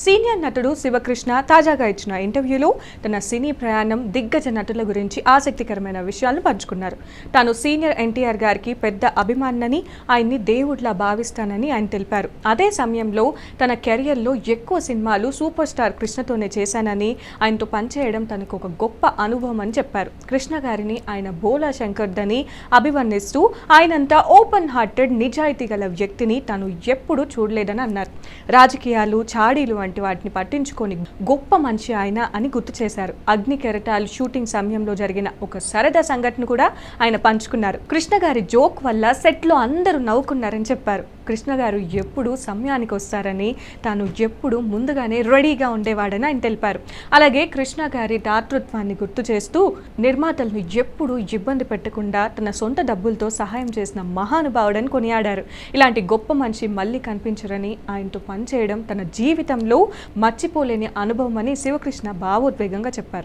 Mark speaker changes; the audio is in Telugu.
Speaker 1: సీనియర్ నటుడు శివకృష్ణ తాజాగా ఇచ్చిన ఇంటర్వ్యూలో తన సినీ ప్రయాణం, దిగ్గజ నటుల గురించి ఆసక్తికరమైన విషయాలను పంచుకున్నారు. తాను సీనియర్ ఎన్టీఆర్ గారికి పెద్ద అభిమానినని, ఆయన్ని దేవుడిలా భావిస్తానని ఆయన తెలిపారు. అదే సమయంలో తన కెరియర్లో ఎక్కువ సినిమాలు సూపర్ స్టార్ కృష్ణతోనే చేశానని, ఆయనతో పనిచేయడం తనకు ఒక గొప్ప అనుభవం అని చెప్పారు. కృష్ణ గారిని ఆయన బోలా శంకర్దని అభివర్ణిస్తూ ఆయనంతా ఓపెన్ హార్టెడ్, నిజాయితీ గల వ్యక్తిని తాను ఎప్పుడూ చూడలేదని అన్నారు. రాజకీయాలు, చాడీలు వంటి వాటిని పట్టించుకొని గొప్ప మనిషి ఆయన అని గుర్తు చేశారు. అగ్ని కెరటాలు షూటింగ్ సమయంలో జరిగిన ఒక సరదా సంఘటన కూడా ఆయన పంచుకున్నారు. కృష్ణ గారి జోక్ వల్ల సెట్లో అందరూ నవ్వుకున్నారని చెప్పారు. కృష్ణ గారు ఎప్పుడు సమయానికి వస్తారని, తాను ఎప్పుడు ముందుగానే రెడీగా ఉండేవాడని ఆయన తెలిపారు. అలాగే కృష్ణ గారి దాతృత్వాన్ని గుర్తు చేస్తూ నిర్మాతలను ఎప్పుడూ ఇబ్బంది పెట్టకుండా తన సొంత డబ్బులతో సహాయం చేసిన మహానుభావుడని కొనియాడారు. ఇలాంటి గొప్ప మనిషి మళ్ళీ కనిపించరని, ఆయనతో పనిచేయడం తన జీవితంలో మర్చిపోలేని అనుభవం అని శివకృష్ణ భావోద్వేగంగా చెప్పారు.